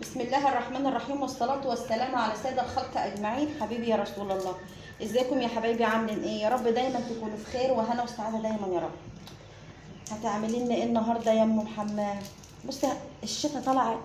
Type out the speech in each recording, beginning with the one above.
بسم الله الرحمن الرحيم، والصلاة والسلام على سيد الخلق أجمعين. حبيبي يا رسول الله، ازيكم يا حبايبي؟ عاملين ايه؟ يا رب دايما تكونوا في خير وهنا وسعادة دايما يا رب. هتعملي لنا ايه النهارده يا ام محمد؟ بصي، الشتاء طلع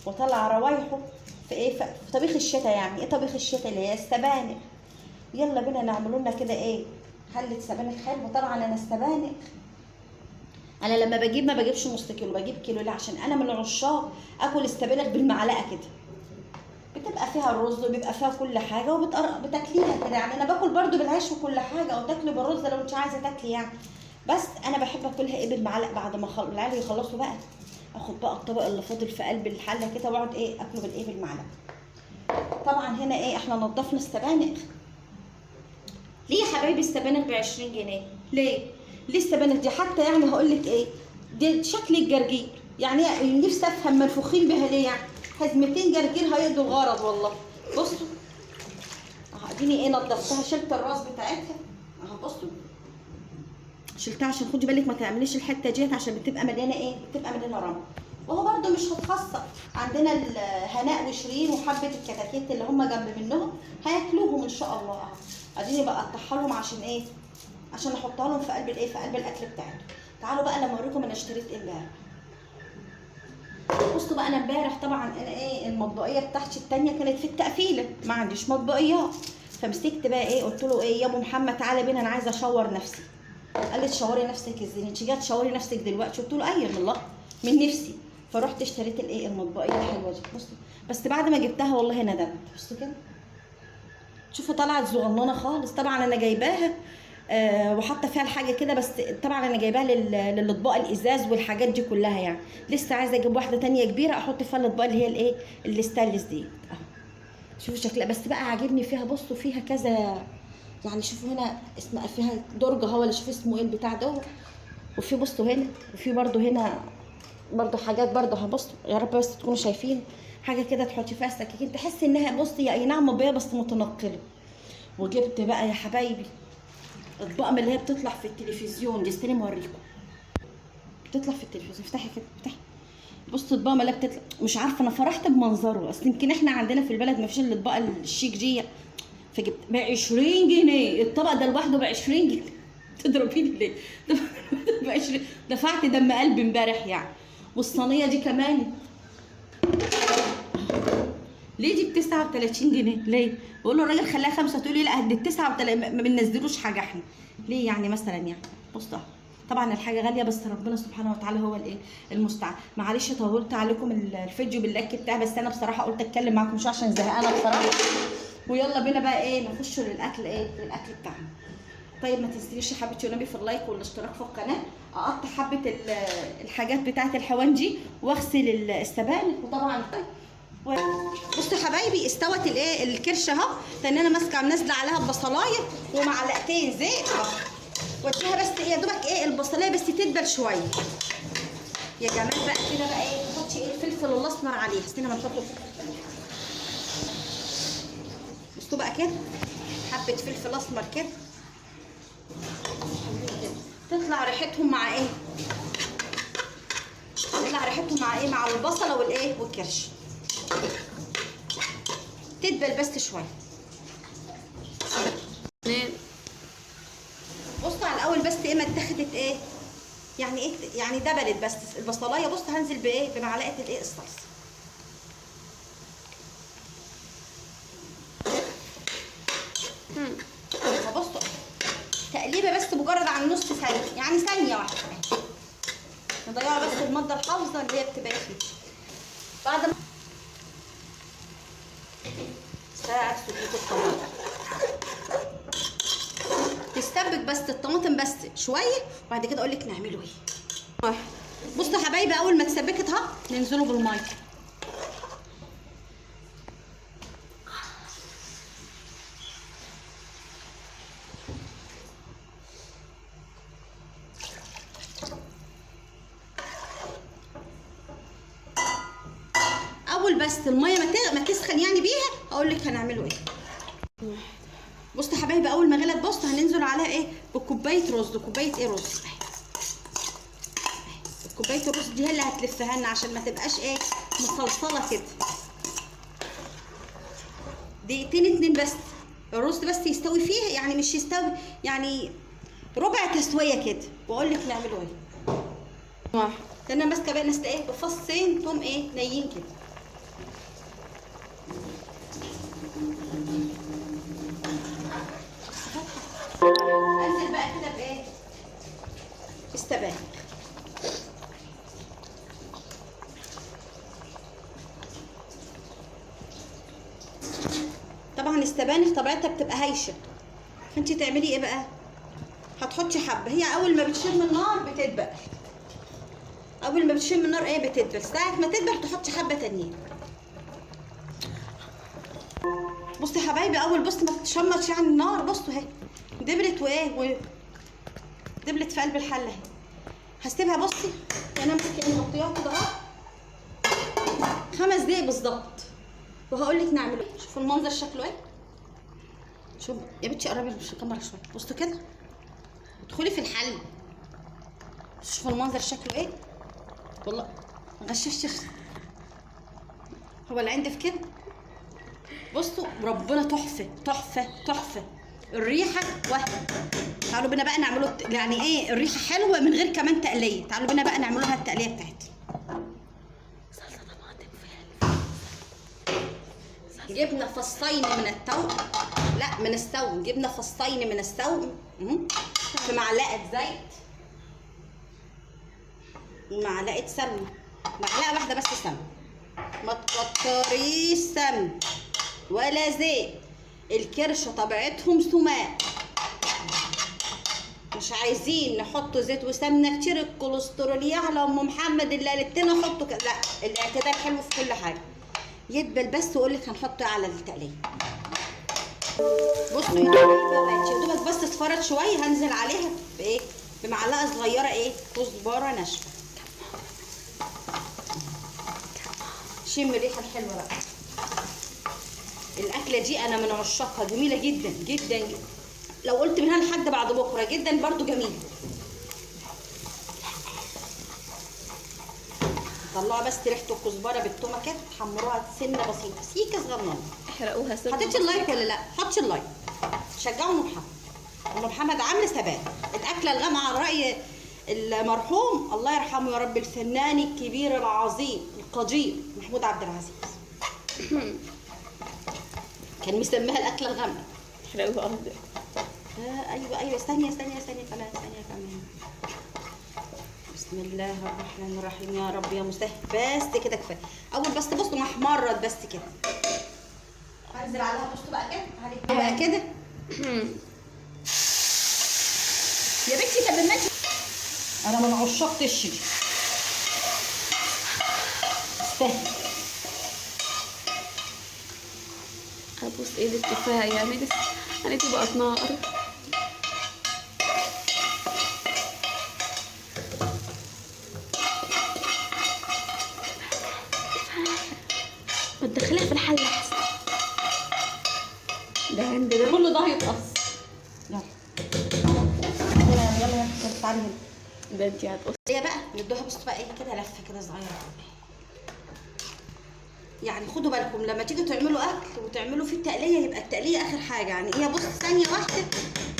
وطلع روايحه في ايه، في طبيخ الشتاء. يعني ايه طبيخ الشتاء؟ اللي هي السبانخ. يلا بينا نعملوا لنا كده ايه، حلة سبانخ حلوة. طبعا انا السبانخ، انا لما بجيب ما بجيبش نص كيلو، بجيب كيلو. ليه؟ عشان انا من عشاق اكل السبانخ بالمعلقه كده. بتبقى فيها الرز وبيبقى فيها كل حاجه وبتاكليها كده. يعني انا باكل برده بالعيش وكل حاجه، او تاكلي بالرز لو انت عايزه تاكلي يعني. بس انا بحب اكلها ايه، بالمعلقه. بعد ما العيال يخلصوا بقى، اخد بقى الطبق اللي فاضل في قلب الحله كده واقعد ايه اكله بالايه، بالمعلقه. طبعا هنا ايه، احنا نضفنا السبانخ. ليه يا حبايبي السبانخ ب 20 جنيه؟ ليه السبانخ دي؟ حتى يعني هقول لك ايه، دي شكل الجرجير. يعني نفسي افهم منفوخين بها ليه؟ يعني حزمتين جرجير هيقضوا الغرض والله. بصوا اديني ايه، نضفتها، شلت الراس بتاعتها اهو. بصوا شلتها عشان خدي بالك ما تعمليش الحته ديت، عشان بتبقى مليانه ايه، بتبقى مليانه رمل. وهو برده مش هتخسر. عندنا هناء وشيرين وحبه الكتاكيت اللي هم جنب منهم هياكلوهم ان شاء الله اهو. اديني بقى اقطعها لهم عشان ايه، عشان احطها لهم في قلب الايه، في قلب الاكل بتاعتهم. تعالوا بقى لما اوريكم انا اشتريت ايه امبارح. بصوا بقى، انا امبارح طبعا انا ايه، المطبقيه بتاعتي التانيه كانت في التقفيله، ما عنديش مطبقيات. فمسكت بقى ايه، قلت له ايه يا ابو محمد تعالى بينا، انا عايزه اشور نفسي. قال لي تشوري نفسك ازاي؟ انت جايه تشوري نفسك دلوقتي؟ قلت له ايوه والله من نفسي. فرحت اشتريت الايه، المطبقيه الحلوه دي. بصوا بس بعد ما جبتها والله ندمت. بصوا كده، شوفوا طلعت صغننه خالص. طبعا انا جايباها وحاطه فيها الحاجه كده، بس طبعا انا جايباها للاطباق الازاز والحاجات دي كلها. يعني لسه عايزه اجيب واحده تانية كبيره احط فيها الاطباق اللي هي الايه، الستانلس دي اهو. شوفوا شكلها بس بقى عاجبني فيها. بصوا فيها كذا، يعني شوفوا هنا اسمها فيها درج اهو، ولا شوفوا اسمه ايه البتاع ده. وفي بصوا هنا، وفي برده هنا برده حاجات برده. هبصوا يا رب بس تكونوا شايفين حاجه كده تحطي فيها السكاكين، تحسي انها بصي اي نعم مبيه بس متنقله. وجبت بقى يا حبايبي اطباق من اللي هي بتطلع في التلفزيون دي. استني اوريكم، بتطلع في التلفزيون. افتحي كده، افتحي. بصوا اطباق من اللي بتطلع، مش عارفه انا فرحت بمنظره. اصل يمكن احنا عندنا في البلد ما فيش الا الاطباق الشيك دي. فجبت ب 20 جنيه الطبق ده لوحده، ب 20 جنيه. تضربيني ليه؟ ب 20 دفعت دم قلبي امبارح يعني. والصينيه دي كمان ليه دي ب 39 جنيه؟ ليه؟ بقول له الراجل خليها 5، تقول لي لا دي 39، ما بننزلوش حاجه احنا. ليه يعني مثلا يعني؟ بصوا طبعا الحاجه غاليه، بس ربنا سبحانه وتعالى هو الايه، المستعان. معلش طولت عليكم الفيديو باللك بتاعي، بس انا بصراحه قلت اتكلم معاكم مش عشان زهقانه بصراحه. ويلا بينا بقى ايه، نخش للاكل ايه، للاكل بتاعنا. طيب ما تنسيش يا حبيبتي ونبي في اللايك والاشتراك في القناه. اقطع حبه الحاجات بتاعه الحوان دي، واغسل السبانخ. وطبعا بصوا يا حبايبي استوت الايه، الكرشه اهو. لان انا ماسكه منزله عليها بصلايه ومعلقتين زيت اهو. واديها بس ايه يا دوبك ايه، البصلايه بس تدبل شويه. يا جمال بقى كده بقى ايه، تحطي ايه، الفلفل الاسمر عليها. استنى ما نحط الفلفل. بصوا بقى كده، حبه فلفل اسمر كده تطلع ريحتهم مع ايه، تطلع ريحتهم مع ايه، مع البصله والايه، والكرش. تدبل بس شويه. بصوا على الاول بس ايه، ما اتخذت ايه يعني ايه، يعني دبلت بس البصلايه. بص هنزل بايه، بمعلقه الايه، الصلصه. بصوا تقليبه بس مجرد عن نص ثانيه، يعني ثانيه واحده. نضيعها بس الماده الحافظه اللي هي بتبقى فيه. بعد ما ساعه سلوك الطماطم تستبك بس الطماطم بس شويه، وبعد كده اقول لك نعمله ايه. بصوا يا حبايبي، اول ما تسبكت اهو ننزله بالميه. اول بس الميه ما تسخن يعني بيها، اقول لك هنعمله ايه. بصوا يا حبايبي، اول ما غلت بصوا هننزل عليها ايه، بكوبايه رز. كوبايه ايه، رز. كوبايه الرز دي هي اللي هتلفها لنا عشان ما تبقاش ايه، مصلصله كده. دقيقتين 2 بس، الرز بس يستوي فيها، يعني مش يستوي، يعني ربع تسويه كده. واقول لك نعمله ايه. انا ماسكه بقى نست ايه بفصين توم ايه نيين كده. انزل بقى كده بايه، بالسبانخ. طبعا السبانخ طبيعتها بتبقى هايشه، فانت تعملي ايه بقى، هتحطي حبه. هي اول ما بتشم النار بتدبل، اول ما بتشم النار ايه بتدبل، ساعه ما تدبل تحطي حبه تانيين. بصي يا حبايبي، اول بص ما تشمط يعني النار، بصوا اهي دبلت وايه دبلت في قلب الحله اهي. هسيبها بصي انا ماسكه مغطياها كده اهو 5 دقايق بالظبط، وهقول لك نعمله ايه. شوفوا المنظر شكله ايه. شوف يا بنتي قربي الكاميرا شويه، بصوا كده، ادخلي في الحل. شوفوا المنظر شكله ايه. والله ما غششتش، هو اللي عندي في كده. بصوا ربنا تحفه تحفه تحفه. الريحه وهم. تعالوا بينا بقى نعمله يعني ايه، الريحه حلوه من غير كمان تقليه. تعالوا بينا بقى نعملوا لها التقليه بتاعتها. صلصه طماطم فيها جبنا فصين من الثوم، لا من الثوم، جبنا فصين من الثوم في معلقه زيت ومعلقه سمنه، معلقه واحده بس سمنه، ما تكتريش سمن ولا زيت. الكرشه طبيعتهم سماء، مش عايزين نحطوا زيت وسمنه كتير، الكوليسترول يعلى. ام محمد اللي قالت لنا حطوا لا، الاعتدال حلو في كل حاجه. يدبل بس واقول لك هنحطه على التقليه. بصوا يا دوبك بس اصفرت شويه، هنزل عليها بايه، بمعلقه صغيره ايه كزبره ناشفه. شم الريحه الحلوه بقى. الاكله دي انا من عشاقها، جميله جدا جدا جدا. لو قلت منها لحد بعد بكره جدا برضو جميله. طلعوا بس ريحه الكزبره بالتومه كده، حمروها سنه بسيطه سيكه صغننه. احرقوها سنه. حطيتي اللايك ولا لا؟ حطي اللايك، شجعوا ام محمد. ام محمد عامله ثبات. الاكله الغامقه على راي المرحوم الله يرحمه يا رب، الفنان الكبير العظيم القدير محمود عبد العزيز. كان مسميها الاكله الغامقه. احرقوها افضل. ايوه ثانيه كمان. بسم الله الرحمن الرحيم، يا رب يا مسهل. بس كده كفايه. اول بس بصوا ما احمرت بس كده، هنزل عليها. بصوا بقى كده بقى كده. يا بنتي طب ما انا من عشاق تشري، استاهل. ابوس ايدك كفايه يعني، بس انا تبقى نار. ما تدخليها في الحله احسن. ده عندنا كله ده هيتقص. يلا تعالي هنا. ده انتي هتقص. هي بقى ندوها بصوا بقى ايه كده لفه كده صغيره. يعني خدوا بالكم لما تيجوا تعملوا اكل وتعملوا فيه التقليه، يبقى التقليه اخر حاجه. يعني هي بص ثانيه واحده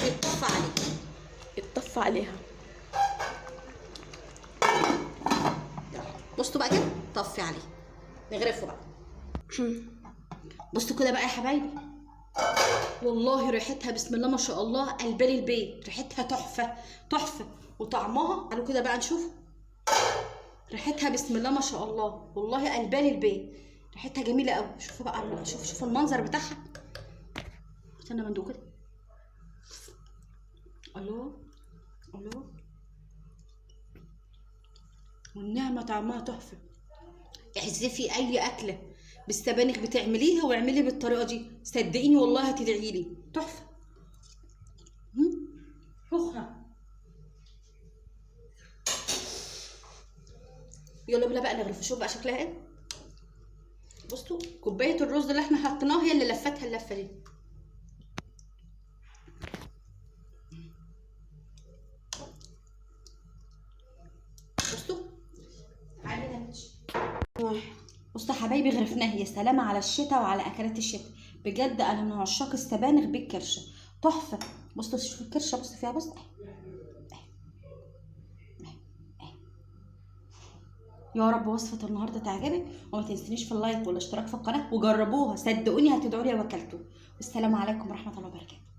يتطفى عليها. اتطفى عليها. بصوا بقى كده طفي عليه، نغرفه بقى. بصوا كده بقى يا حبايبي، والله ريحتها بسم الله ما شاء الله قلبالي البيت. ريحتها تحفه تحفه، وطعمها قالوا كده بقى نشوف. ريحتها بسم الله ما شاء الله، والله قلبالي البيت. ريحتها جميله قوي. شوفوا بقى، شوفوا المنظر بتاعها. استنى مندوق كده. الله والنعمه طعمها تحفه. احذفي اي اكله بالسبانخ بتعمليها واعملي بالطريقه دي، صدقيني والله هتدعي لي. تحفه. سخنه. يلا بينا بقى نغرف. شوف بقى شكلها ايه. بصوا كوبايه الرز اللي احنا حطيناها هي اللي لفتها اللفه دي. بصوا تعالي نمشي. بصوا يا حبايبي غرفناه، يا سلام على الشتاء وعلى اكلات الشتاء. بجد انا من عشاق السبانخ بالكرشه، تحفه. بصوا شوفوا الكرشه، بصوا فيها، بص يا رب وصفه النهارده تعجبك، وما تنسونيش في اللايك والاشتراك في القناه، وجربوها صدقوني هتدعوا لي وكلتوا. والسلام عليكم ورحمه الله وبركاته.